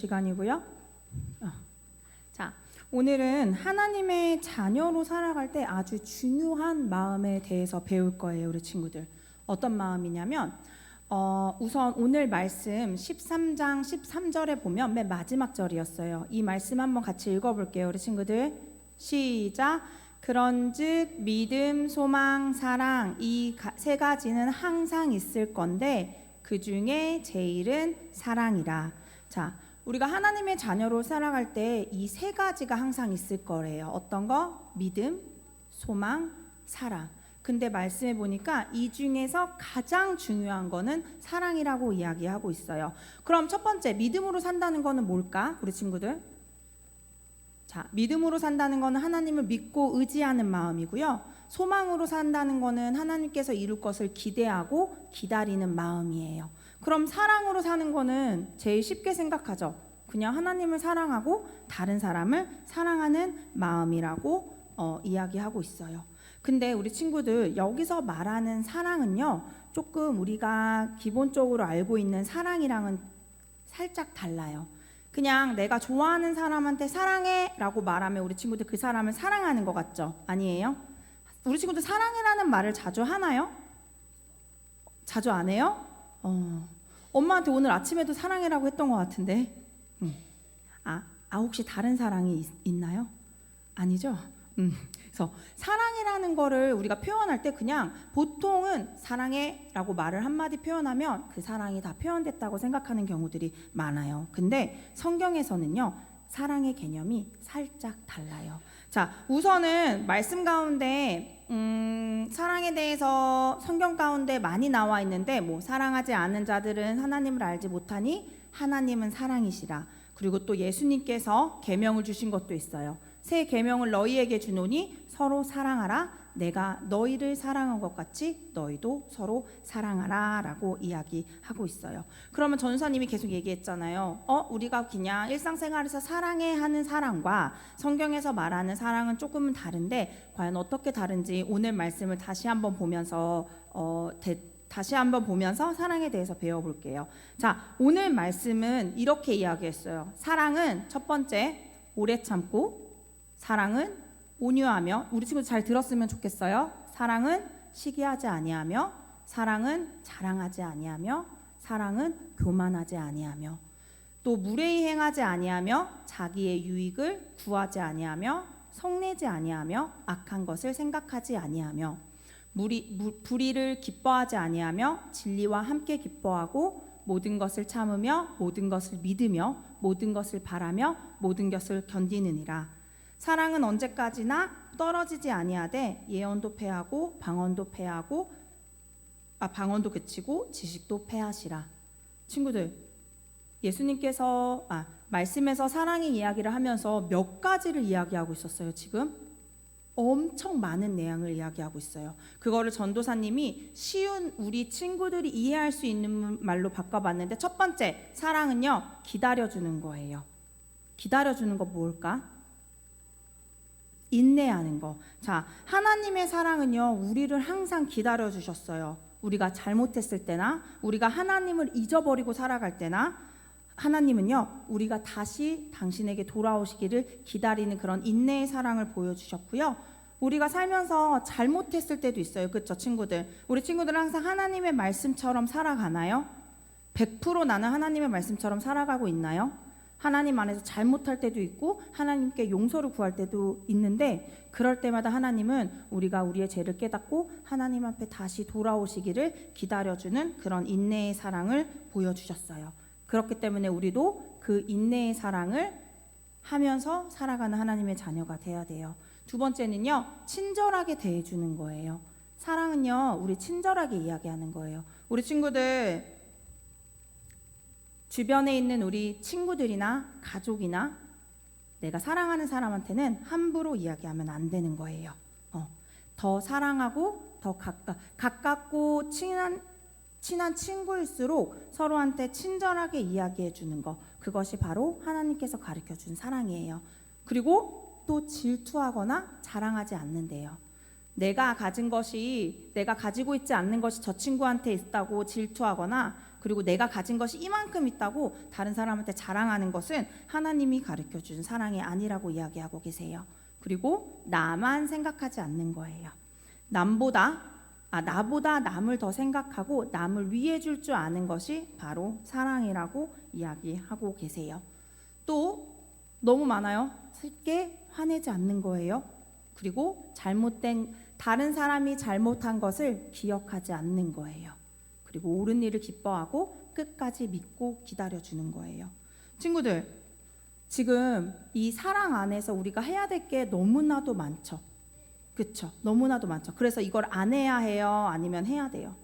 시간이고요. 자, 오늘은 하나님의 자녀로 살아갈 때 아주 중요한 마음에 대해서 배울 거예요, 우리 친구들. 어떤 마음이냐면 우선 오늘 말씀 13장 13절에 보면 맨 마지막 절이었어요. 이 말씀 한번 같이 읽어볼게요, 우리 친구들. 시작. 그런즉 믿음, 소망, 사랑 이 세 가지는 항상 있을 건데 그 중에 제일은 사랑이라. 자, 우리가 하나님의 자녀로 살아갈 때 이 세 가지가 항상 있을 거래요. 어떤 거? 믿음, 소망, 사랑. 근데 말씀해 보니까 이 중에서 가장 중요한 거는 사랑이라고 이야기하고 있어요. 그럼 첫 번째, 믿음으로 산다는 거는 뭘까? 우리 친구들. 자, 믿음으로 산다는 거는 하나님을 믿고 의지하는 마음이고요. 소망으로 산다는 거는 하나님께서 이룰 것을 기대하고 기다리는 마음이에요. 그럼 사랑으로 사는 거는 제일 쉽게 생각하죠. 그냥 하나님을 사랑하고 다른 사람을 사랑하는 마음이라고 이야기하고 있어요. 근데 우리 친구들, 여기서 말하는 사랑은요, 조금 우리가 기본적으로 알고 있는 사랑이랑은 살짝 달라요. 그냥 내가 좋아하는 사람한테 사랑해 라고 말하면 우리 친구들 그 사람을 사랑하는 것 같죠? 아니에요? 우리 친구들 사랑해라는 말을 자주 하나요? 자주 안 해요? 엄마한테 오늘 아침에도 사랑해라고 했던 것 같은데. 혹시 다른 사랑이 있나요? 아니죠? 그래서 사랑이라는 거를 우리가 표현할 때 그냥 보통은 사랑해라고 말을 한마디 표현하면 그 사랑이 다 표현됐다고 생각하는 경우들이 많아요. 근데 성경에서는요, 사랑의 개념이 살짝 달라요. 자, 우선은 말씀 가운데 사랑에 대해서 성경 가운데 많이 나와 있는데, 사랑하지 않는 자들은 하나님을 알지 못하니 하나님은 사랑이시라. 그리고 또 예수님께서 계명을 주신 것도 있어요. 새 계명을 너희에게 주노니 서로 사랑하라. 내가 너희를 사랑한 것 같이 너희도 서로 사랑하라 라고 이야기하고 있어요. 그러면 전사님이 계속 얘기했잖아요. 우리가 그냥 일상생활에서 사랑해 하는 사랑과 성경에서 말하는 사랑은 조금은 다른데 과연 어떻게 다른지 오늘 말씀을 다시 한번 보면서 사랑에 대해서 배워볼게요. 자, 오늘 말씀은 이렇게 이야기했어요. 사랑은 첫 번째, 오래 참고, 사랑은 온유하며. 우리 친구들 잘 들었으면 좋겠어요. 사랑은 시기하지 아니하며, 사랑은 자랑하지 아니하며, 사랑은 교만하지 아니하며, 또 무례히 행하지 아니하며, 자기의 유익을 구하지 아니하며, 성내지 아니하며, 악한 것을 생각하지 아니하며, 불의를 기뻐하지 아니하며, 진리와 함께 기뻐하고, 모든 것을 참으며, 모든 것을 믿으며, 모든 것을 바라며, 모든 것을 견디느니라. 사랑은 언제까지나 떨어지지 아니하되 예언도 패하고 방언도 그치고 지식도 패하시라. 친구들, 예수님께서 말씀에서 사랑의 이야기를 하면서 몇 가지를 이야기하고 있었어요. 지금 엄청 많은 내용을 이야기하고 있어요. 그거를 전도사님이 쉬운 우리 친구들이 이해할 수 있는 말로 바꿔봤는데, 첫 번째, 사랑은요, 기다려주는 거예요. 기다려주는 거 뭘까? 인내하는 거. 자, 하나님의 사랑은요, 우리를 항상 기다려 주셨어요. 우리가 잘못했을 때나 우리가 하나님을 잊어버리고 살아갈 때나 하나님은요, 우리가 다시 당신에게 돌아오시기를 기다리는 그런 인내의 사랑을 보여주셨고요. 우리가 살면서 잘못했을 때도 있어요. 그렇죠, 친구들? 우리 친구들은 항상 하나님의 말씀처럼 살아가나요? 100% 나는 하나님의 말씀처럼 살아가고 있나요? 하나님 안에서 잘못할 때도 있고 하나님께 용서를 구할 때도 있는데, 그럴 때마다 하나님은 우리가 우리의 죄를 깨닫고 하나님 앞에 다시 돌아오시기를 기다려주는 그런 인내의 사랑을 보여주셨어요. 그렇기 때문에 우리도 그 인내의 사랑을 하면서 살아가는 하나님의 자녀가 돼야 돼요. 두 번째는요, 친절하게 대해주는 거예요. 사랑은요, 우리 친절하게 이야기하는 거예요. 우리 친구들, 주변에 있는 우리 친구들이나 가족이나 내가 사랑하는 사람한테는 함부로 이야기하면 안 되는 거예요. 더 사랑하고 더 가깝고 친한 친구일수록 서로한테 친절하게 이야기해 주는 거, 그것이 바로 하나님께서 가르쳐 준 사랑이에요. 그리고 또 질투하거나 자랑하지 않는데요. 내가 가지고 있지 않는 것이 저 친구한테 있다고 질투하거나, 그리고 내가 가진 것이 이만큼 있다고 다른 사람한테 자랑하는 것은 하나님이 가르쳐 준 사랑이 아니라고 이야기하고 계세요. 그리고 나만 생각하지 않는 거예요. 나보다 남을 더 생각하고 남을 위해 줄 줄 아는 것이 바로 사랑이라고 이야기하고 계세요. 또 너무 많아요. 쉽게 화내지 않는 거예요. 그리고 다른 사람이 잘못한 것을 기억하지 않는 거예요. 그리고 옳은 일을 기뻐하고 끝까지 믿고 기다려주는 거예요. 친구들, 지금 이 사랑 안에서 우리가 해야 될 게 너무나도 많죠. 그렇죠? 너무나도 많죠. 그래서 이걸 안 해야 해요? 아니면 해야 돼요?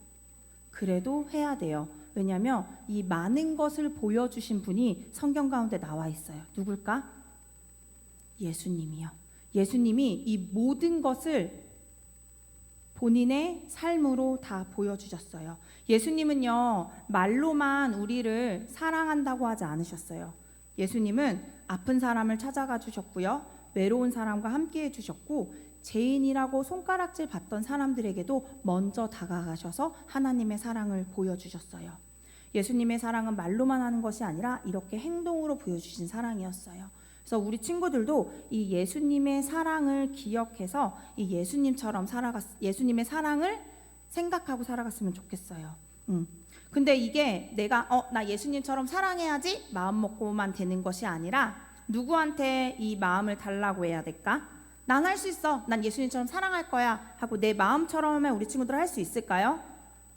그래도 해야 돼요. 왜냐하면 이 많은 것을 보여주신 분이 성경 가운데 나와 있어요. 누굴까? 예수님이요. 예수님이 이 모든 것을 본인의 삶으로 다 보여주셨어요. 예수님은요, 말로만 우리를 사랑한다고 하지 않으셨어요. 예수님은 아픈 사람을 찾아가 주셨고요, 외로운 사람과 함께 해주셨고, 죄인이라고 손가락질 받던 사람들에게도 먼저 다가가셔서 하나님의 사랑을 보여주셨어요. 예수님의 사랑은 말로만 하는 것이 아니라 이렇게 행동으로 보여주신 사랑이었어요. 그래서 우리 친구들도 이 예수님의 사랑을 기억해서 이 예수님의 사랑을 생각하고 살아갔으면 좋겠어요. 근데 이게 내가 나 예수님처럼 사랑해야지 마음 먹고만 되는 것이 아니라, 누구한테 이 마음을 달라고 해야 될까? 난 할 수 있어. 난 예수님처럼 사랑할 거야 하고 내 마음처럼 하면 우리 친구들 할 수 있을까요?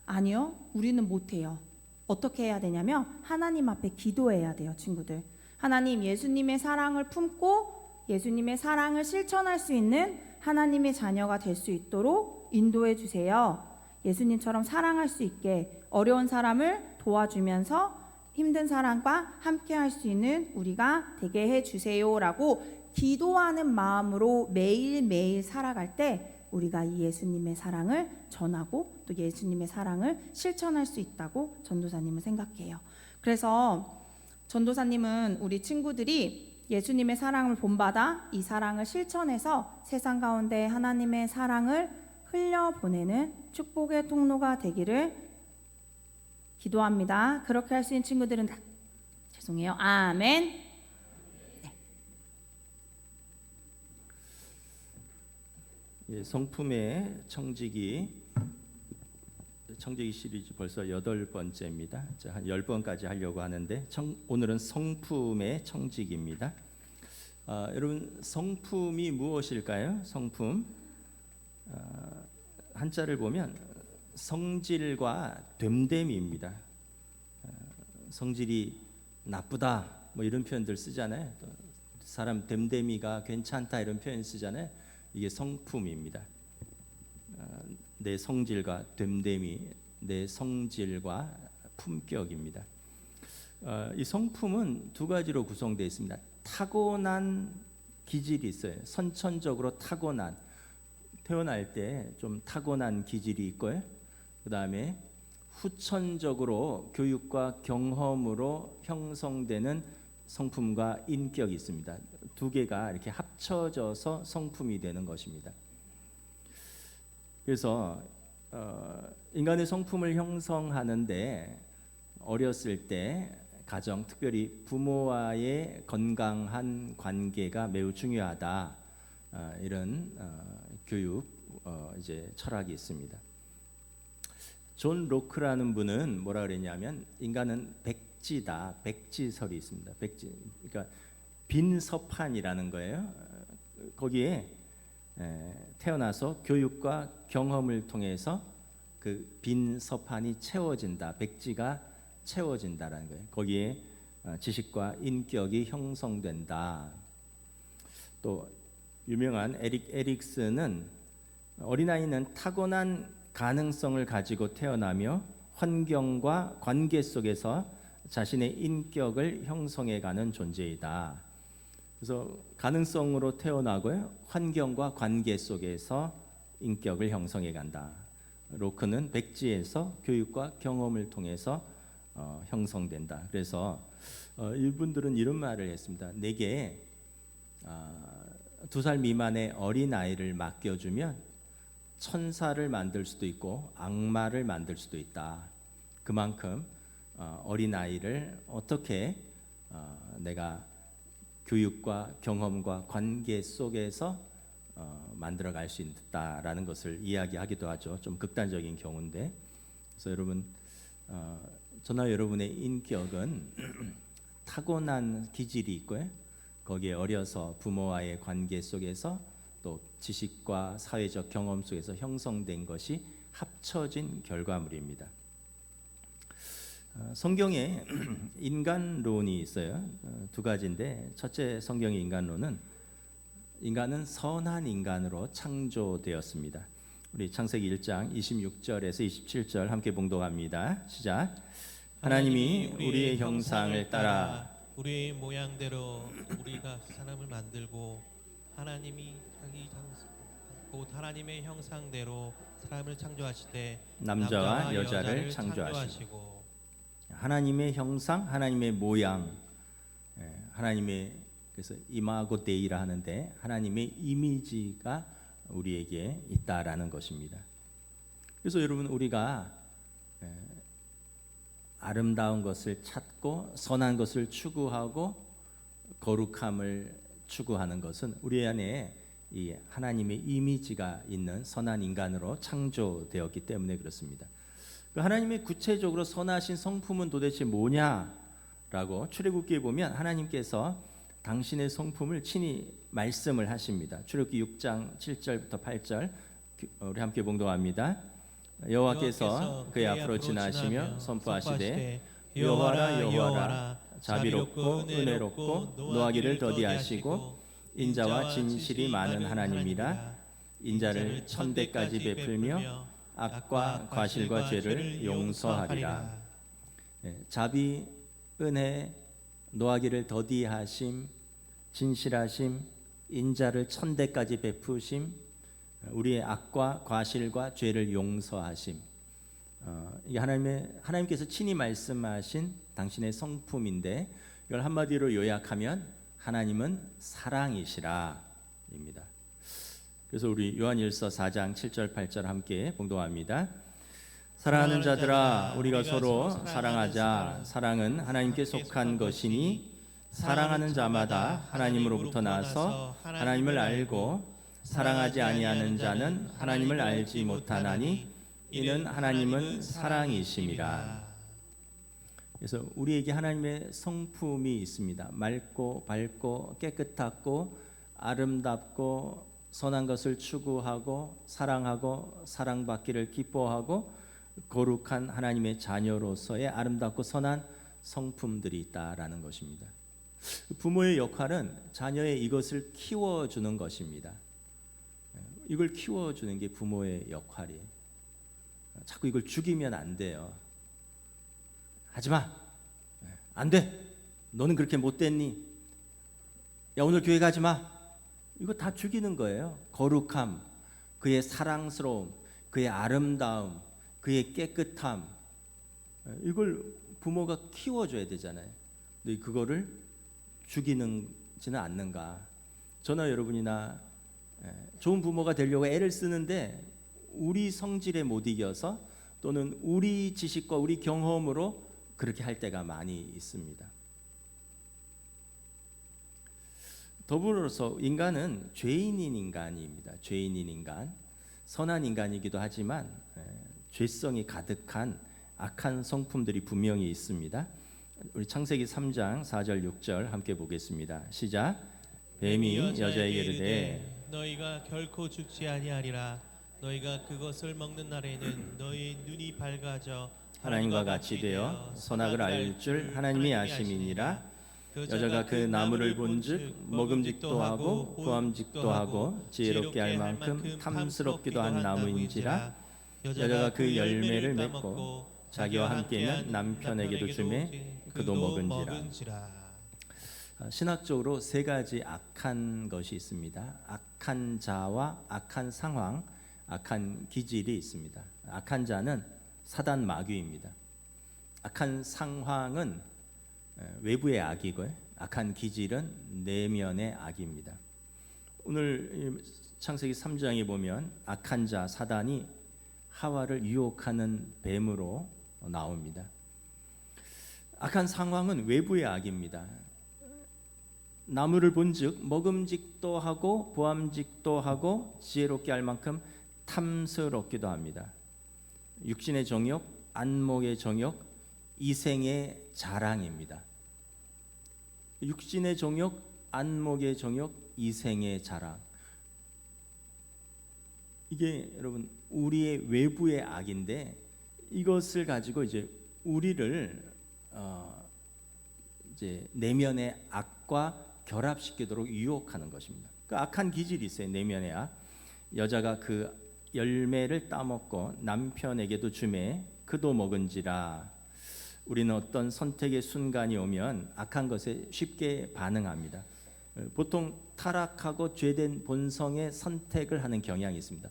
아니요. 우리는 못해요. 어떻게 해야 되냐면 하나님 앞에 기도해야 돼요, 친구들. 하나님, 예수님의 사랑을 품고 예수님의 사랑을 실천할 수 있는 하나님의 자녀가 될 수 있도록 인도해 주세요. 예수님처럼 사랑할 수 있게 어려운 사람을 도와주면서 힘든 사람과 함께 할 수 있는 우리가 되게 해 주세요라고 기도하는 마음으로 매일매일 살아갈 때 우리가 이 예수님의 사랑을 전하고 또 예수님의 사랑을 실천할 수 있다고 전도사님은 생각해요. 그래서 전도사님은 우리 친구들이 예수님의 사랑을 본받아 이 사랑을 실천해서 세상 가운데 하나님의 사랑을 흘려보내는 축복의 통로가 되기를 기도합니다. 그렇게 할 수 있는 친구들은 죄송해요. 아멘. 성품의 청지기 시리즈 벌써 8번째입니다. 한 10번까지 하려고 하는데 오늘은 성품의 청지기입니다. 여러분, 성품이 무엇일까요? 성품, 한자를 보면 성질과 됨됨이입니다. 성질이 나쁘다 뭐 이런 표현들 쓰잖아요. 또 사람 됨됨이가 괜찮다 이런 표현 쓰잖아요. 이게 성품입니다. 내 성질과 됨됨이, 내 성질과 품격입니다. 이 성품은 두 가지로 구성되어 있습니다. 타고난 기질이 있어요. 선천적으로 타고난, 태어날 때 좀 타고난 기질이 있고요. 그 다음에 후천적으로 교육과 경험으로 형성되는 성품과 인격이 있습니다. 두 개가 이렇게 합쳐져서 성품이 되는 것입니다. 그래서 인간의 성품을 형성하는데 어렸을 때 가정, 특별히 부모와의 건강한 관계가 매우 중요하다. 이런 교육 이제 철학이 있습니다. 존 로크라는 분은 뭐라 그랬냐면 인간은 백지다. 백지설이 있습니다. 백지. 그러니까 빈 서판이라는 거예요. 거기에 태어나서 교육과 경험을 통해서 그 빈 서판이 채워진다. 백지가 채워진다라는 거예요. 거기에 지식과 인격이 형성된다. 또 유명한 에릭 에릭슨은 어린아이는 타고난 가능성을 가지고 태어나며 환경과 관계 속에서 자신의 인격을 형성해가는 존재이다. 그래서 가능성으로 태어나고요, 환경과 관계 속에서 인격을 형성해간다. 로크는 백지에서 교육과 경험을 통해서 형성된다. 그래서 이분들은 이런 말을 했습니다. 내게 2살 미만의 어린 아이를 맡겨주면 천사를 만들 수도 있고 악마를 만들 수도 있다. 그만큼 어린 아이를 어떻게 내가 교육과 경험과 관계 속에서 만들어갈 수 있다라는 것을 이야기하기도 하죠. 좀 극단적인 경우인데, 그래서 여러분, 저나 여러분의 인격은 타고난 기질이 있고요. 거기에 어려서 부모와의 관계 속에서 또 지식과 사회적 경험 속에서 형성된 것이 합쳐진 결과물입니다. 성경에 인간론이 있어요. 두 가지인데, 첫째 성경의 인간론은 인간은 선한 인간으로 창조되었습니다. 우리 창세기 1장 26절에서 27절 함께 봉독합니다. 시작. 하나님이 우리의 형상을 따라 우리의 모양대로 우리가 사람을 만들고 하나님이 자기 곧 하나님의 형상대로 사람을 창조하시되 남자와 여자를 창조하시고, 하나님의 형상, 하나님의 모양, 하나님의, 그래서 이마고 데이라 하는데 하나님의 이미지가 우리에게 있다라는 것입니다. 그래서 여러분, 우리가 아름다운 것을 찾고 선한 것을 추구하고 거룩함을 추구하는 것은 우리 안에 이 하나님의 이미지가 있는 선한 인간으로 창조되었기 때문에 그렇습니다. 하나님의 구체적으로 선하신 성품은 도대체 뭐냐라고 출애굽기에 보면 하나님께서 당신의 성품을 친히 말씀을 하십니다. 출애굽기 6장 7절부터 8절 우리 함께 봉독합니다. 여호와께서 그의 앞으로 지나시며 선포하시되 여호와라 여호와라 자비롭고 은혜롭고 노하기를 더디하시고 인자와 진실이 많은 하나님이라. 인자를 천대까지 베풀며 악과 과실과 죄를 용서하리라. 자비, 은혜, 노하기를 더디하심, 진실하심, 인자를 천대까지 베푸심, 우리의 악과 과실과 죄를 용서하심. 이게 하나님께서 친히 말씀하신 당신의 성품인데, 이걸 한마디로 요약하면 하나님은 사랑이시라입니다. 그래서 우리 요한일서 4장 7절 8절 함께 봉독합니다. 사랑하는 자들아, 우리가 서로 사랑하자. 사랑은 하나님께 속한 것이니 사랑하는 자마다 하나님으로부터 나서 하나님을 알고, 사랑하지 아니하는 자는 하나님을 알지 못하나니 이는 하나님은 사랑이심이라. 그래서 우리에게 하나님의 성품이 있습니다. 맑고 밝고 깨끗하고 아름답고 선한 것을 추구하고 사랑하고 사랑받기를 기뻐하고 거룩한 하나님의 자녀로서의 아름답고 선한 성품들이 있다라는 것입니다. 부모의 역할은 자녀의 이것을 키워주는 것입니다. 이걸 키워주는 게 부모의 역할이에요. 자꾸 이걸 죽이면 안 돼요. 하지마, 안 돼, 너는 그렇게 못됐니, 야 오늘 교회 가지마, 이거 다 죽이는 거예요. 거룩함, 그의 사랑스러움, 그의 아름다움, 그의 깨끗함, 이걸 부모가 키워줘야 되잖아요. 근데 그거를 죽이지는 않는가. 저나 여러분이나 좋은 부모가 되려고 애를 쓰는데 우리 성질에 못 이겨서 또는 우리 지식과 우리 경험으로 그렇게 할 때가 많이 있습니다. 더불어서 인간은 죄인인 인간입니다. 죄인인 인간, 선한 인간이기도 하지만 죄성이 가득한 악한 성품들이 분명히 있습니다. 우리 창세기 3장 4절 6절 함께 보겠습니다. 시작. 뱀이 여자에게 이르되 너희가 결코 죽지 아니하리라. 너희가 그것을 먹는 날에는 너희 눈이 밝아져 하나님과 같이 되어 선악을 알 줄 하나님이 아심이니라. 여자가 그 나무를 본즉 먹음직도 하고 구함직도 하고 지혜롭게 할 만큼 탐스럽기도 한 나무인지라. 여자가 그 열매를 맺고 자기와 함께 있는 남편에게도 주매 그도 먹은지라. 신학적으로 세 가지 악한 것이 있습니다. 악한 자와 악한 상황, 악한 기질이 있습니다. 악한 자는 사단 마귀입니다. 악한 상황은 외부의 악이고요. 악한 기질은 내면의 악입니다. 오늘 창세기 3장에 보면 악한 자 사단이 하와를 유혹하는 뱀으로 나옵니다. 악한 상황은 외부의 악입니다. 나무를 본즉 먹음직도 하고 보암직도 하고 지혜롭게 할 만큼 탐스럽기도 합니다. 육신의 정욕, 안목의 정욕, 이생의 자랑입니다. 육신의 정욕, 안목의 정욕, 이생의 자랑. 이게 여러분 우리의 외부의 악인데 이것을 가지고 이제 우리를 이제 내면의 악과 결합시키도록 유혹하는 것입니다. 그 악한 기질이 있어요. 내면의 악. 여자가 그 열매를 따먹고 남편에게도 주매 그도 먹은지라. 우리는 어떤 선택의 순간이 오면 악한 것에 쉽게 반응합니다. 보통 타락하고 죄된 본성의 선택을 하는 경향이 있습니다.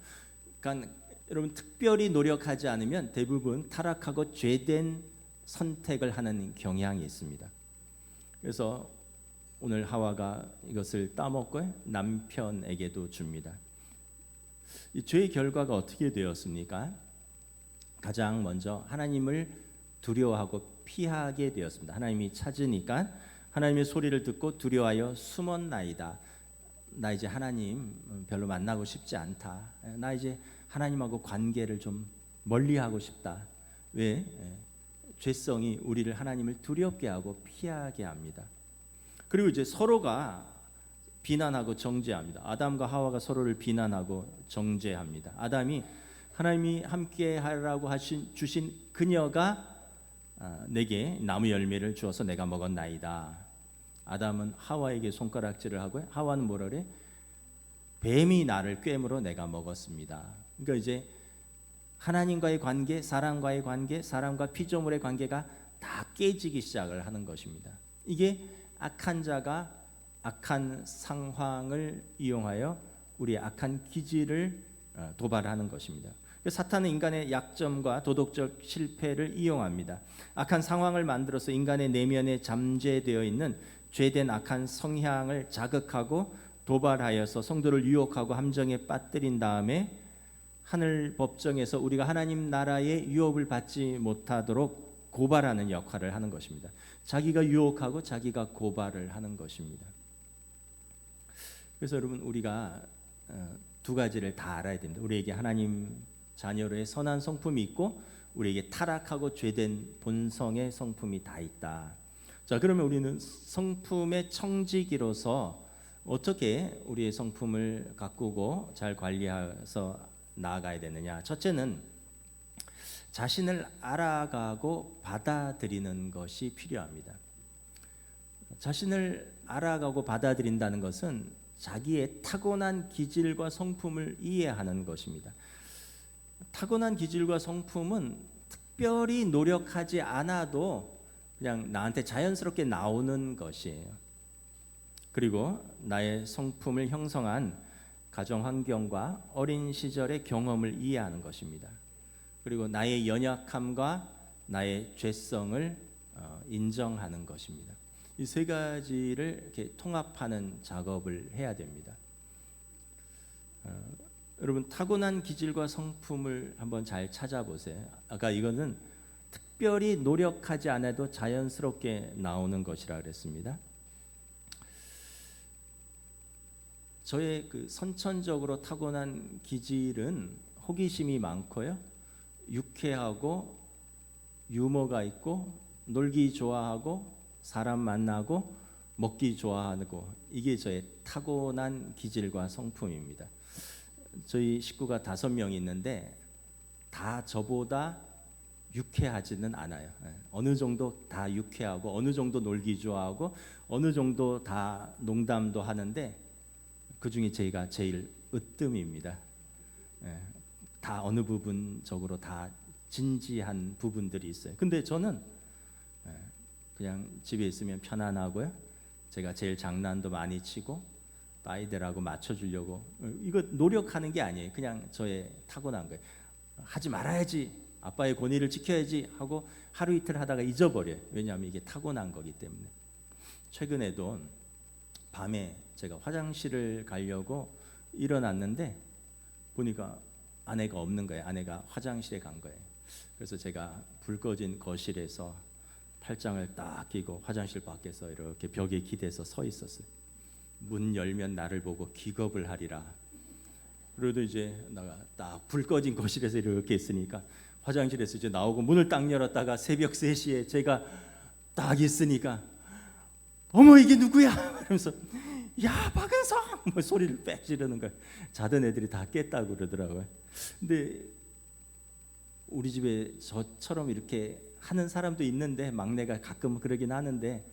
그러니까 여러분 특별히 노력하지 않으면 대부분 타락하고 죄된 선택을 하는 경향이 있습니다. 그래서 오늘 하와가 이것을 따먹고 남편에게도 줍니다. 이 죄의 결과가 어떻게 되었습니까? 가장 먼저 하나님을 두려워하고 피하게 되었습니다. 하나님이 찾으니까 하나님의 소리를 듣고 두려워하여 숨었나이다. 나 이제 하나님 별로 만나고 싶지 않다. 나 이제 하나님하고 관계를 좀 멀리하고 싶다. 왜? 죄성이 우리를 하나님을 두렵게 하고 피하게 합니다. 그리고 이제 서로가 비난하고 정죄합니다. 아담과 하와가 서로를 비난하고 정죄합니다. 아담이 하나님이 함께하라고 주신 그녀가 내게 나무 열매를 주어서 내가 먹었나이다. 아담은 하와에게 손가락질을 하고 하와는 뭐라 그래? 뱀이 나를 꿰물어 내가 먹었습니다. 그러니까 이제 하나님과의 관계, 사람과의 관계, 사람과 피조물의 관계가 다 깨지기 시작을 하는 것입니다. 이게 악한 자가 악한 상황을 이용하여 우리의 악한 기질을 도발하는 것입니다. 사탄은 인간의 약점과 도덕적 실패를 이용합니다. 악한 상황을 만들어서 인간의 내면에 잠재되어 있는 죄된 악한 성향을 자극하고 도발하여서 성도를 유혹하고 함정에 빠뜨린 다음에 하늘 법정에서 우리가 하나님 나라의 유업을 받지 못하도록 고발하는 역할을 하는 것입니다. 자기가 유혹하고 자기가 고발을 하는 것입니다. 그래서 여러분 우리가 두 가지를 다 알아야 됩니다. 우리에게 하나님 자녀로의 선한 성품이 있고 우리에게 타락하고 죄된 본성의 성품이 다 있다. 자, 그러면 우리는 성품의 청지기로서 어떻게 우리의 성품을 가꾸고 잘 관리해서 나아가야 되느냐? 첫째는 자신을 알아가고 받아들이는 것이 필요합니다. 자신을 알아가고 받아들인다는 것은 자기의 타고난 기질과 성품을 이해하는 것입니다. 타고난 기질과 성품은 특별히 노력하지 않아도 그냥 나한테 자연스럽게 나오는 것이에요. 그리고 나의 성품을 형성한 가정 환경과 어린 시절의 경험을 이해하는 것입니다. 그리고 나의 연약함과 나의 죄성을 인정하는 것입니다. 이 세 가지를 이렇게 통합하는 작업을 해야 됩니다. 여러분 타고난 기질과 성품을 한번 잘 찾아보세요. 아까 이거는 특별히 노력하지 않아도 자연스럽게 나오는 것이라 그랬습니다. 저의 그 선천적으로 타고난 기질은 호기심이 많고요, 유쾌하고 유머가 있고 놀기 좋아하고 사람 만나고 먹기 좋아하고 이게 저의 타고난 기질과 성품입니다. 저희 식구가 5명 있는데 다 저보다 유쾌하지는 않아요. 어느 정도 다 유쾌하고 어느 정도 놀기 좋아하고 어느 정도 다 농담도 하는데 그중에 저희가 제일 으뜸입니다. 다 어느 부분적으로 다 진지한 부분들이 있어요. 근데 저는 그냥 집에 있으면 편안하고요. 제가 제일 장난도 많이 치고 아이들하고 맞춰주려고 이거 노력하는 게 아니에요. 그냥 저의 타고난 거예요. 하지 말아야지, 아빠의 권위를 지켜야지 하고 하루 이틀 하다가 잊어버려요. 왜냐하면 이게 타고난 거기 때문에. 최근에도 밤에 제가 화장실을 가려고 일어났는데 보니까 아내가 없는 거예요. 아내가 화장실에 간 거예요. 그래서 제가 불 꺼진 거실에서 팔짱을 딱 끼고 화장실 밖에서 이렇게 벽에 기대서 서 있었어요. 문 열면 나를 보고 기겁을 하리라. 그래도 이제 내가 딱 불 꺼진 거실에서 이렇게 있으니까 화장실에서 이제 나오고 문을 딱 열었다가 새벽 3시에 제가 딱 있으니까 어머 이게 누구야? 그러면서 야 박은성 뭐 소리를 빽 지르는 거예요. 자던 애들이 다 깼다고 그러더라고요. 근데 우리 집에 저처럼 이렇게 하는 사람도 있는데 막내가 가끔 그러긴 하는데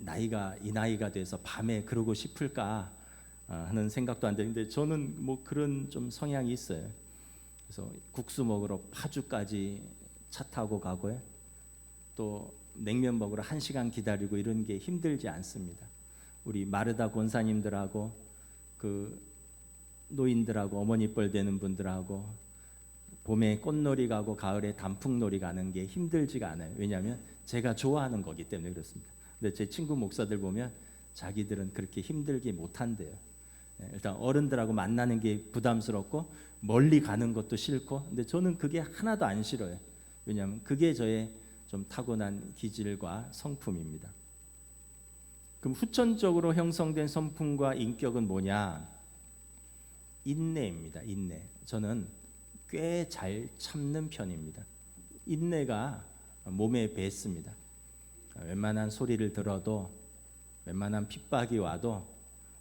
이 나이가 돼서 밤에 그러고 싶을까 하는 생각도 안 되는데 저는 뭐 그런 좀 성향이 있어요. 그래서 국수 먹으러 파주까지 차 타고 가고요. 또 냉면 먹으러 1시간 기다리고 이런 게 힘들지 않습니다. 우리 마르다 권사님들하고 그 노인들하고 어머니 뻘 되는 분들하고 봄에 꽃놀이 가고 가을에 단풍놀이 가는 게 힘들지가 않아요. 왜냐하면 제가 좋아하는 거기 때문에 그렇습니다. 근데 제 친구 목사들 보면 자기들은 그렇게 힘들게 못한대요. 일단 어른들하고 만나는 게 부담스럽고 멀리 가는 것도 싫고, 근데 저는 그게 하나도 안 싫어요. 왜냐하면 그게 저의 좀 타고난 기질과 성품입니다. 그럼 후천적으로 형성된 성품과 인격은 뭐냐? 인내입니다. 인내. 저는 꽤 잘 참는 편입니다. 인내가 몸에 배습니다. 웬만한 소리를 들어도, 웬만한 핍박이 와도,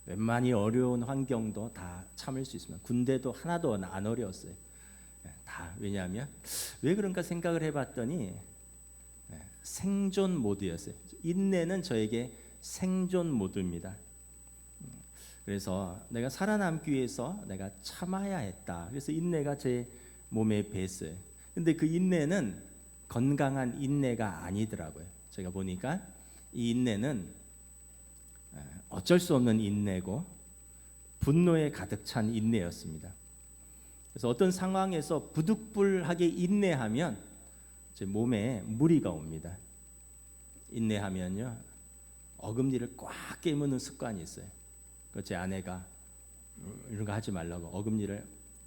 웬만히 어려운 환경도 다 참을 수 있습니다. 군대도 하나도 안 어려웠어요. 다. 왜냐하면 왜 그런가 생각을 해봤더니 생존 모드였어요. 인내는 저에게 생존 모드입니다. 그래서 내가 살아남기 위해서 내가 참아야 했다. 그래서 인내가 제 몸에 배었어요. 근데 그 인내는 건강한 인내가 아니더라고요. 제가 보니까 이 인내는 어쩔 수 없는 인내고 분노에 가득 찬 인내였습니다. 그래서 어떤 상황에서 부득불하게 인내하면 제 몸에 무리가 옵니다. 인내하면요 어금니를 꽉 깨무는 습관이 있어요. 제 아내가 이런 거 하지 말라고 어금니를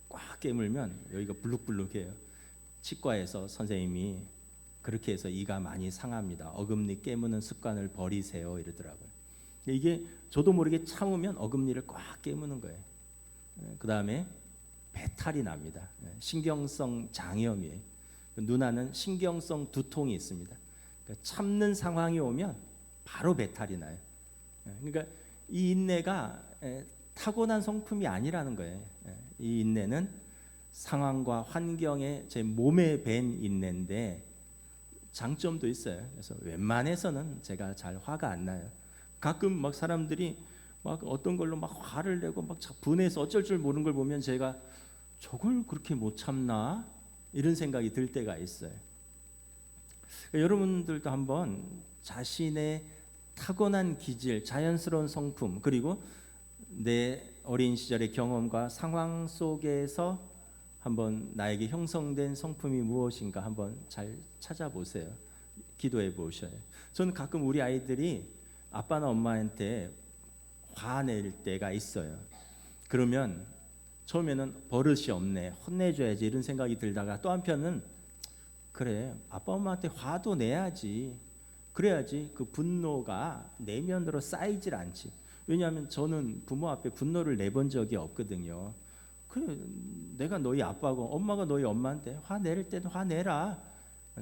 꽉 깨물면 여기가 불룩불룩해요. 치과에서 선생님이 그렇게 해서 이가 많이 상합니다. 어금니 깨무는 습관을 버리세요 이러더라고요. 이게 저도 모르게 참으면 어금니를 꽉 깨무는 거예요. 그 다음에 배탈이 납니다. 신경성 장염이에요. 누나는 신경성 두통이 있습니다. 그러니까 참는 상황이 오면 바로 배탈이 나요. 그러니까 이 인내가 타고난 성품이 아니라는 거예요. 이 인내는 상황과 환경에 제 몸에 밴 인내인데 장점도 있어요. 그래서 웬만해서는 제가 잘 화가 안 나요. 가끔 막 사람들이 막 어떤 걸로 막 화를 내고 막 분해서 어쩔 줄 모르는 걸 보면 제가 저걸 그렇게 못 참나 이런 생각이 들 때가 있어요. 여러분들도 한번 자신의 타고난 기질, 자연스러운 성품, 그리고 내 어린 시절의 경험과 상황 속에서 한번 나에게 형성된 성품이 무엇인가 한번 잘 찾아보세요. 기도해 보셔요. 저는 가끔 우리 아이들이 아빠나 엄마한테 화낼 때가 있어요. 그러면 처음에는 버릇이 없네, 혼내줘야지 이런 생각이 들다가 또 한편은 그래 아빠 엄마한테 화도 내야지, 그래야지 그 분노가 내면으로 쌓이질 않지. 왜냐하면 저는 부모 앞에 분노를 내본 적이 없거든요. 그래 내가 너희 아빠고 엄마가 너희 엄마인데 화낼 때도 화내라.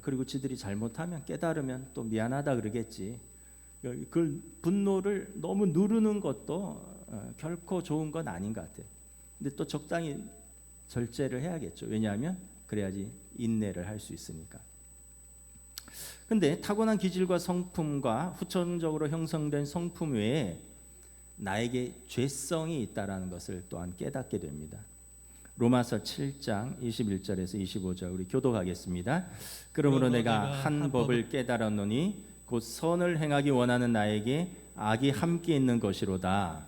그리고 지들이 잘못하면 깨달으면 또 미안하다 그러겠지. 그 분노를 너무 누르는 것도 결코 좋은 건 아닌 것 같아요. 근데 또 적당히 절제를 해야겠죠. 왜냐하면 그래야지 인내를 할 수 있으니까. 근데 타고난 기질과 성품과 후천적으로 형성된 성품 외에 나에게 죄성이 있다라는 것을 또한 깨닫게 됩니다. 로마서 7장 21절에서 25절 우리 교독하겠습니다. 그러므로 내가 한 법을 깨달았노니 곧 선을 행하기 원하는 나에게 악이 함께 있는 것이로다.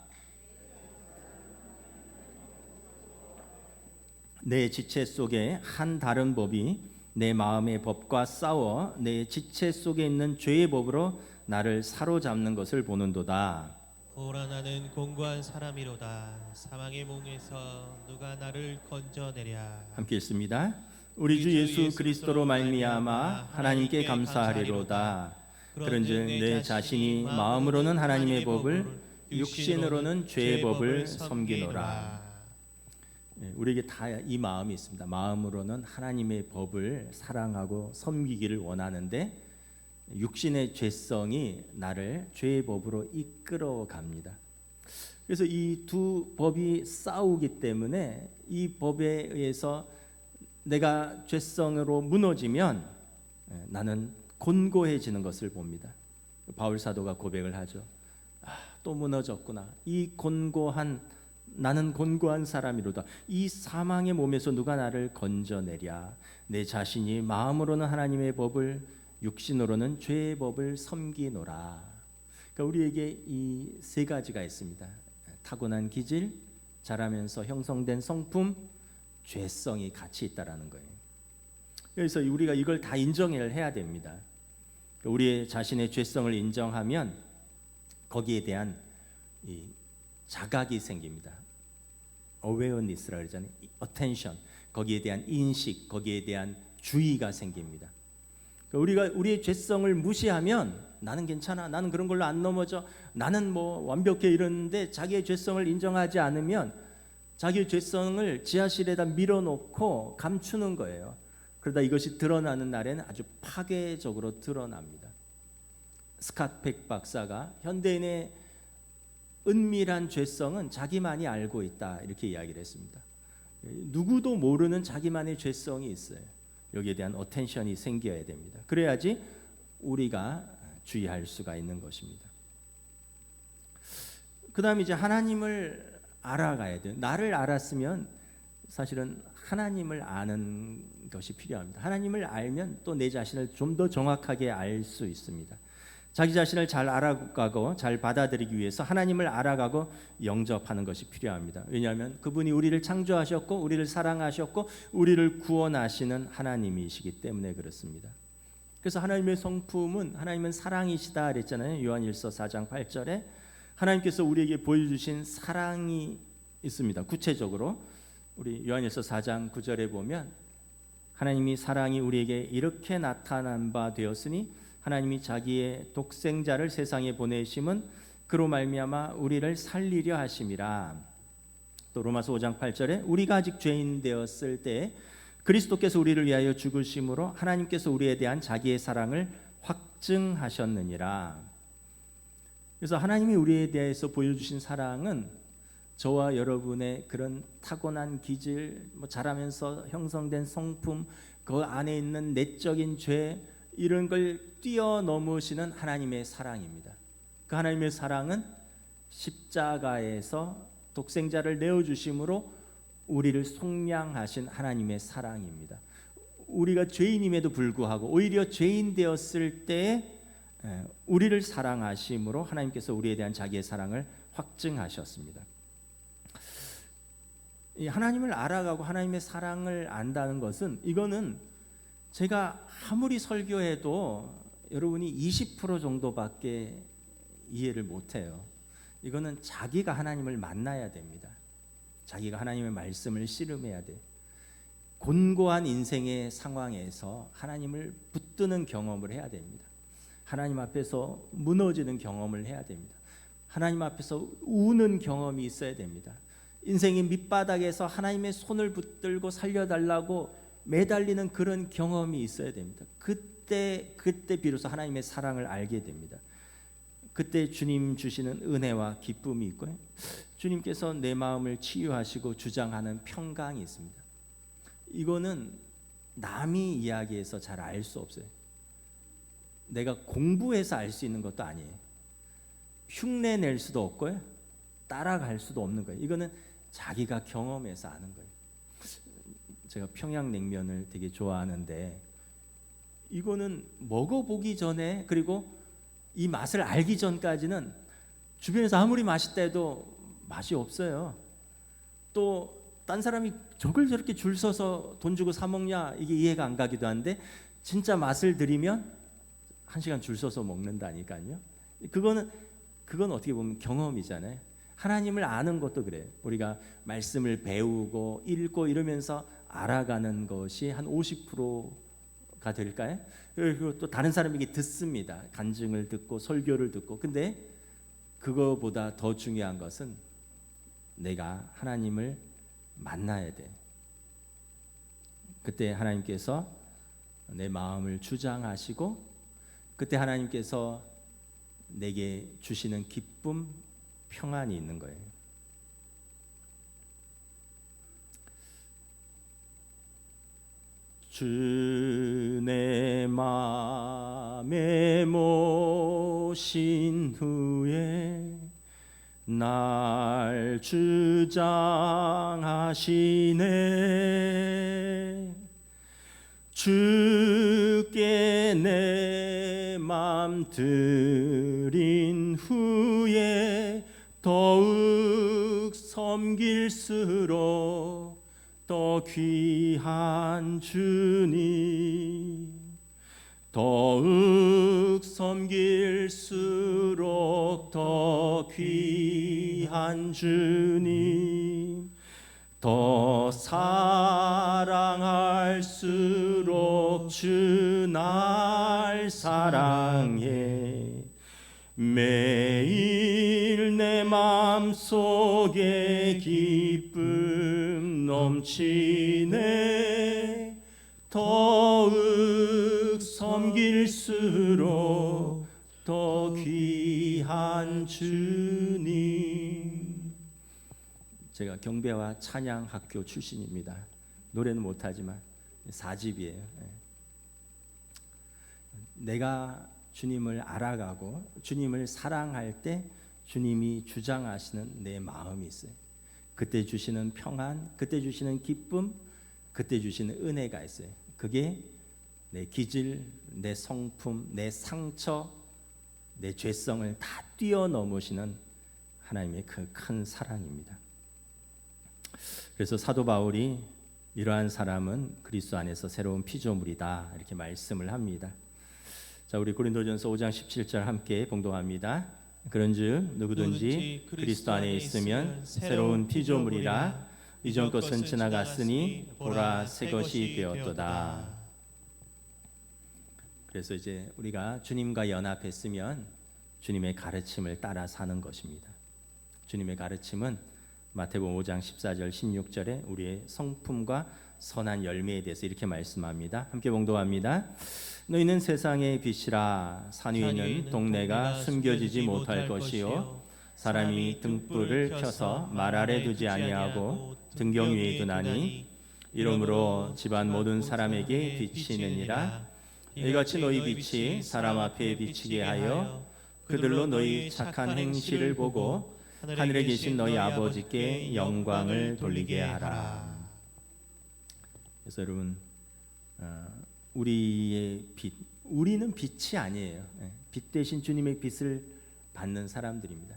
내 지체 속에 한 다른 법이 내 마음의 법과 싸워 내 지체 속에 있는 죄의 법으로 나를 사로잡는 것을 보는도다. 오라 나는 공고한 사람이로다. 사망의 몽에서 누가 나를 건져내랴. 함께 읽습니다. 우리 주 예수 그리스도로 말미암아 하나님께 감사하리로다. 그런즉 내 자신이 마음으로는 하나님의 법을, 육신으로는 죄의 법을 섬기노라. 우리에게 다 이 마음이 있습니다. 마음으로는 하나님의 법을 사랑하고 섬기기를 원하는데 육신의 죄성이 나를 죄의 법으로 이끌어 갑니다. 그래서 이 두 법이 싸우기 때문에 이 법에 의해서 내가 죄성으로 무너지면 나는 곤고해지는 것을 봅니다. 바울 사도가 고백을 하죠. 또 무너졌구나. 나는 곤고한 사람이로다. 이 사망의 몸에서 누가 나를 건져내랴. 내 자신이 마음으로는 하나님의 법을, 육신으로는 죄의 법을 섬기노라. 그러니까 우리에게 이 세 가지가 있습니다. 타고난 기질, 자라면서 형성된 성품, 죄성이 같이 있다라는 거예요. 그래서 우리가 이걸 다 인정을 해야 됩니다. 우리의 자신의 죄성을 인정하면 거기에 대한 이 자각이 생깁니다. awareness라 그러잖아요. attention, 거기에 대한 인식, 거기에 대한 주의가 생깁니다. 우리가 우리의 죄성을 무시하면 나는 괜찮아, 나는 그런 걸로 안 넘어져, 나는 뭐 완벽해 이러는데 자기의 죄성을 인정하지 않으면 자기의 죄성을 지하실에다 밀어놓고 감추는 거예요. 그러다 이것이 드러나는 날에는 아주 파괴적으로 드러납니다. 스캇 백 박사가 현대인의 은밀한 죄성은 자기만이 알고 있다 이렇게 이야기를 했습니다. 누구도 모르는 자기만의 죄성이 있어요. 여기에 대한 어텐션이 생겨야 됩니다. 그래야지 우리가 주의할 수가 있는 것입니다. 그 다음에 이제 하나님을 알아가야 돼요. 나를 알았으면 사실은 하나님을 아는 것이 필요합니다. 하나님을 알면 또 내 자신을 좀 더 정확하게 알 수 있습니다. 자기 자신을 잘 알아가고 잘 받아들이기 위해서 하나님을 알아가고 영접하는 것이 필요합니다. 왜냐하면 그분이 우리를 창조하셨고 우리를 사랑하셨고 우리를 구원하시는 하나님이시기 때문에 그렇습니다. 그래서 하나님의 성품은 하나님은 사랑이시다 그랬잖아요. 요한일서 4장 8절에 하나님께서 우리에게 보여주신 사랑이 있습니다. 구체적으로 우리 요한일서 4장 9절에 보면 하나님이 사랑이 우리에게 이렇게 나타난 바 되었으니 하나님이 자기의 독생자를 세상에 보내심은 그로 말미암아 우리를 살리려 하심이라. 또 로마서 5장 8절에 우리가 아직 죄인 되었을 때 그리스도께서 우리를 위하여 죽으심으로 하나님께서 우리에 대한 자기의 사랑을 확증하셨느니라. 그래서 하나님이 우리에 대해서 보여주신 사랑은 저와 여러분의 그런 타고난 기질, 자라면서 형성된 성품, 그 안에 있는 내적인 죄 이런 걸 뛰어넘으시는 하나님의 사랑입니다. 그 하나님의 사랑은 십자가에서 독생자를 내어주심으로 우리를 속량하신 하나님의 사랑입니다. 우리가 죄인임에도 불구하고 오히려 죄인 되었을 때 우리를 사랑하심으로 하나님께서 우리에 대한 자기의 사랑을 확증하셨습니다. 이 하나님을 알아가고 하나님의 사랑을 안다는 것은 이거는 제가 아무리 설교해도 여러분이 20% 정도밖에 이해를 못해요. 이거는 자기가 하나님을 만나야 됩니다. 자기가 하나님의 말씀을 씨름해야 돼. 곤고한 인생의 상황에서 하나님을 붙드는 경험을 해야 됩니다. 하나님 앞에서 무너지는 경험을 해야 됩니다. 하나님 앞에서 우는 경험이 있어야 됩니다. 인생의 밑바닥에서 하나님의 손을 붙들고 살려달라고 매달리는 그런 경험이 있어야 됩니다. 그때 비로소 하나님의 사랑을 알게 됩니다. 그때 주님 주시는 은혜와 기쁨이 있고요. 주님께서 내 마음을 치유하시고 주장하는 평강이 있습니다. 이거는 남이 이야기해서 잘 알 수 없어요. 내가 공부해서 알 수 있는 것도 아니에요. 흉내 낼 수도 없고요. 따라갈 수도 없는 거예요. 이거는 자기가 경험해서 아는 거예요. 제가 평양냉면을 되게 좋아하는데 이거는 먹어보기 전에 그리고 이 맛을 알기 전까지는 주변에서 아무리 맛있다 해도 맛이 없어요. 또 딴 사람이 저걸 저렇게 줄 서서 돈 주고 사 먹냐, 이게 이해가 안 가기도 한데 진짜 맛을 들이면 1시간 줄 서서 먹는다니까요. 그건 어떻게 보면 경험이잖아요. 하나님을 아는 것도 그래요. 우리가 말씀을 배우고 읽고 이러면서 알아가는 것이 한 50%가 될까요? 그리고 또 다른 사람에게 듣습니다. 간증을 듣고 설교를 듣고. 근데 그거보다 더 중요한 것은 내가 하나님을 만나야 돼. 그때 하나님께서 내 마음을 주장하시고, 그때 하나님께서 내게 주시는 기쁨, 평안이 있는 거예요. 주 내 맘에 모신 후에 날 주장하시네. 주께 내 맘 드린 후에 더욱 섬길수록 더 귀한 주님, 더욱 섬길수록 더 귀한 주님, 더 사랑할수록 주 날 사랑해. 매일 내 맘속에 기쁨 넘치네. 더욱 섬길수록 더 귀한 주님. 제가 경배와 찬양 학교 출신입니다. 노래는 못하지만 4집이에요. 내가 주님을 알아가고 주님을 사랑할 때 주님이 주장하시는 내 마음이 있어요. 그때 주시는 평안, 그때 주시는 기쁨, 그때 주시는 은혜가 있어요. 그게 내 기질, 내 성품, 내 상처, 내 죄성을 다 뛰어넘으시는 하나님의 그 큰 사랑입니다. 그래서 사도 바울이 이러한 사람은 그리스도 안에서 새로운 피조물이다, 이렇게 말씀을 합니다. 자, 우리 고린도전서 5장 17절 함께 봉독합니다. 그런즉 누구든지 그리스도 안에 있으면 새로운 피조물이라. 이전 것은 지나갔으니 보라 새 것이 되었도다. 그래서 이제 우리가 주님과 연합했으면 주님의 가르침을 따라 사는 것입니다. 주님의 가르침은 마태복음 5장 14절 16절에 우리의 성품과 선한 열매에 대해서 이렇게 말씀합니다. 함께 봉독합니다. 너희는 세상의 빛이라. 산 위에 있는 동네가 숨겨지지 못할 것이요 사람이 등불을 켜서 말 아래 두지 아니하고 등경 위에 두나니 이러므로 집안 모든 사람에게 비치느니라. 이같이 너희 빛이 사람 앞에 비치게 하여 그들로 너희 착한 행실을 보고 하늘에 계신 너희 아버지께 영광을 돌리게 하라. 그래서 여러분, 우리의 빛, 우리는 빛이 아니에요. 빛 대신 주님의 빛을 받는 사람들입니다.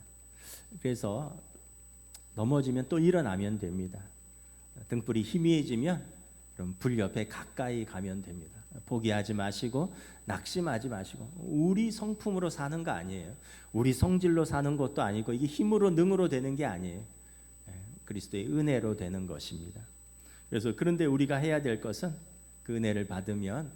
그래서 넘어지면 또 일어나면 됩니다. 등불이 희미해지면 그럼 불 옆에 가까이 가면 됩니다. 포기하지 마시고 낙심하지 마시고. 우리 성품으로 사는 거 아니에요. 우리 성질로 사는 것도 아니고 이게 힘으로 능으로 되는 게 아니에요. 그리스도의 은혜로 되는 것입니다. 그래서 그런데 우리가 해야 될 것은 그 은혜를 받으면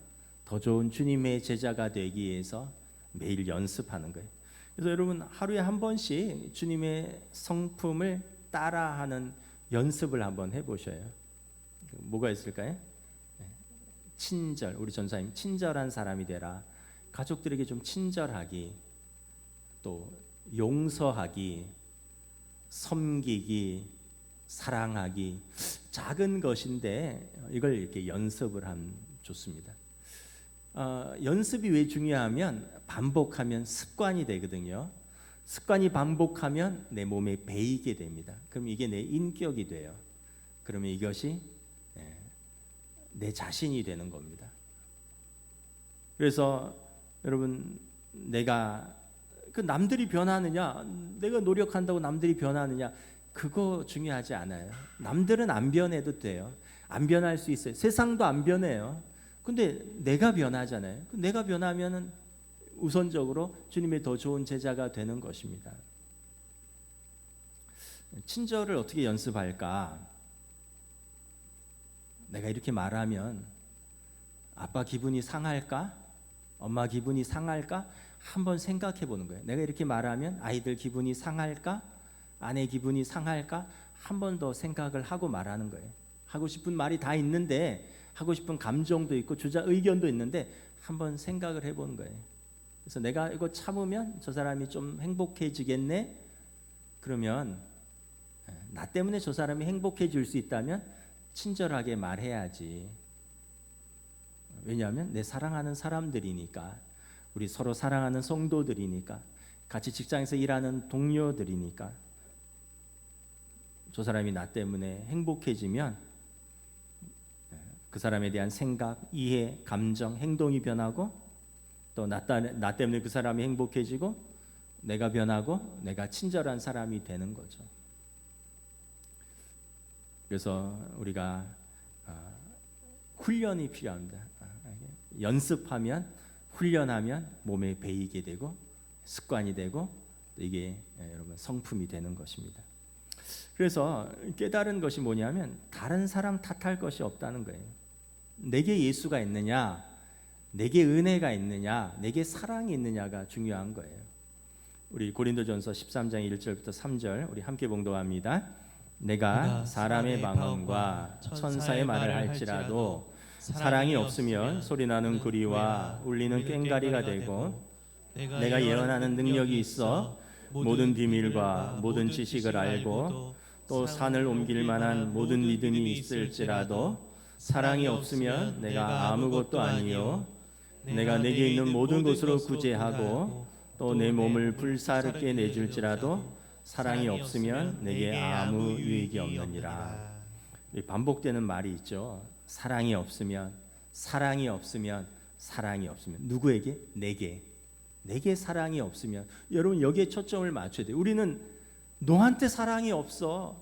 더 좋은 주님의 제자가 되기 위해서 매일 연습하는 거예요. 그래서 여러분 하루에 한 번씩 주님의 성품을 따라하는 연습을 한번 해보셔요. 뭐가 있을까요? 친절, 우리 전사님 친절한 사람이 되라. 가족들에게 좀 친절하기, 또 용서하기, 섬기기, 사랑하기. 작은 것인데 이걸 이렇게 연습을 하면 좋습니다. 연습이 왜 중요하면 반복하면 습관이 되거든요. 습관이 반복하면 내 몸에 배이게 됩니다. 그럼 이게 내 인격이 돼요. 그러면 이것이 내 자신이 되는 겁니다. 그래서 여러분, 내가 그 남들이 변하느냐, 내가 노력한다고 남들이 변하느냐, 그거 중요하지 않아요. 남들은 안 변해도 돼요. 안 변할 수 있어요. 세상도 안 변해요. 근데 내가 변하잖아요. 내가 변하면은 우선적으로 주님의 더 좋은 제자가 되는 것입니다. 친절을 어떻게 연습할까? 내가 이렇게 말하면 아빠 기분이 상할까? 엄마 기분이 상할까? 한번 생각해 보는 거예요. 내가 이렇게 말하면 아이들 기분이 상할까? 아내 기분이 상할까? 한 번 더 생각을 하고 말하는 거예요. 하고 싶은 말이 다 있는데, 하고 싶은 감정도 있고 주자 의견도 있는데 한번 생각을 해보는 거예요. 그래서 내가 이거 참으면 저 사람이 좀 행복해지겠네? 그러면 나 때문에 저 사람이 행복해질 수 있다면 친절하게 말해야지. 왜냐하면 내 사랑하는 사람들이니까, 우리 서로 사랑하는 성도들이니까, 같이 직장에서 일하는 동료들이니까. 저 사람이 나 때문에 행복해지면 그 사람에 대한 생각, 이해, 감정, 행동이 변하고, 또 나 때문에 그 사람이 행복해지고 내가 변하고 내가 친절한 사람이 되는 거죠. 그래서 우리가 훈련이 필요합니다. 연습하면, 훈련하면 몸에 배이게 되고 습관이 되고 이게 여러분 성품이 되는 것입니다. 그래서 깨달은 것이 뭐냐면 다른 사람 탓할 것이 없다는 거예요. 내게 예수가 있느냐, 내게 은혜가 있느냐, 내게 사랑이 있느냐가 중요한 거예요. 우리 고린도전서 13장 1절부터 3절 우리 함께 봉독합니다. 내가 사람의 방언과 천사의 말을 할지라도 사랑이 없으면 소리나는 구리와 울리는 꽹과리가 되고, 내가 예언하는 능력이 있어 모든 비밀과 모든 지식을 알고 또 산을 옮길 만한 모든 믿음이 있을지라도 사랑이 없으면 내가 아무것도 아니요, 내가 내게 있는 모든 것으로 구제하고 또 내 몸을 불사르게 내줄지라도 사랑이 없으면 내게 아무 유익이 없느니라. 반복되는 말이 있죠. 사랑이 없으면, 사랑이 없으면, 사랑이 없으면. 누구에게? 내게 사랑이 없으면. 여러분 여기에 초점을 맞춰야 돼요. 우리는 너한테 사랑이 없어,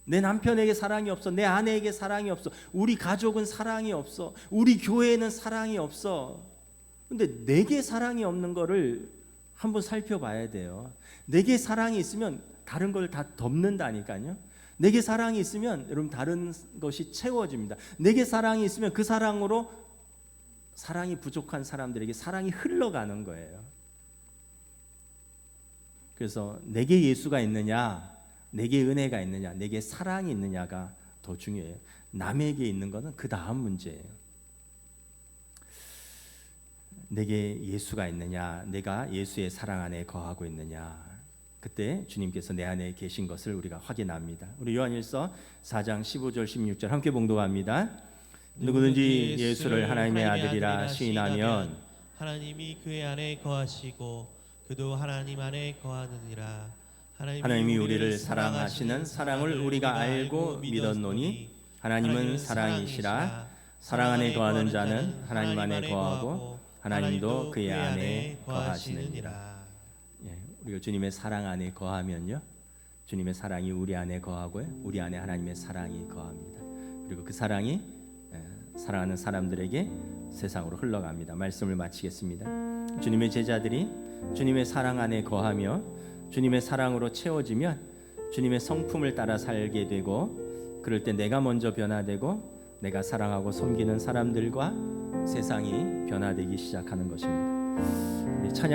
내 남편에게 사랑이 없어, 내 아내에게 사랑이 없어, 우리 가족은 사랑이 없어, 우리 교회에는 사랑이 없어. 근데 내게 사랑이 없는 거를 한번 살펴봐야 돼요. 내게 사랑이 있으면 다른 걸 다 덮는다니까요. 내게 사랑이 있으면 여러분 다른 것이 채워집니다. 내게 사랑이 있으면 그 사랑으로 사랑이 부족한 사람들에게 사랑이 흘러가는 거예요. 그래서 내게 예수가 있느냐, 내게 은혜가 있느냐, 내게 사랑이 있느냐가 더 중요해요. 남에게 있는 것은 그 다음 문제예요. 내게 예수가 있느냐, 내가 예수의 사랑 안에 거하고 있느냐, 그때 주님께서 내 안에 계신 것을 우리가 확인합니다. 우리 요한일서 4장 15절 16절 함께 봉독합니다. 누구든지 예수를 하나님의 아들이라 시인하면 하나님이 그의 안에 거하시고 그도 하나님 안에 거하느니라. 하나님이 우리를 사랑하시는 사랑을 우리가 알고 믿었노니 하나님은 사랑이시라. 사랑 안에 거하는 자는 하나님 안에 거하고 하나님도 그의 안에 거하시느니라. 우리가 주님의 사랑 안에 거하면요, 주님의 사랑이 우리 안에 거하고요, 우리 안에 하나님의 사랑이 거합니다. 그리고 그 사랑이 사랑하는 사람들에게 세상으로 흘러갑니다. 말씀을 마치겠습니다. 주님의 제자들이 주님의 사랑 안에 거하며 주님의 사랑으로 채워지면 주님의 성품을 따라 살게 되고, 그럴 때 내가 먼저 변화되고 내가 사랑하고 섬기는 사람들과 세상이 변화되기 시작하는 것입니다. 우리 찬양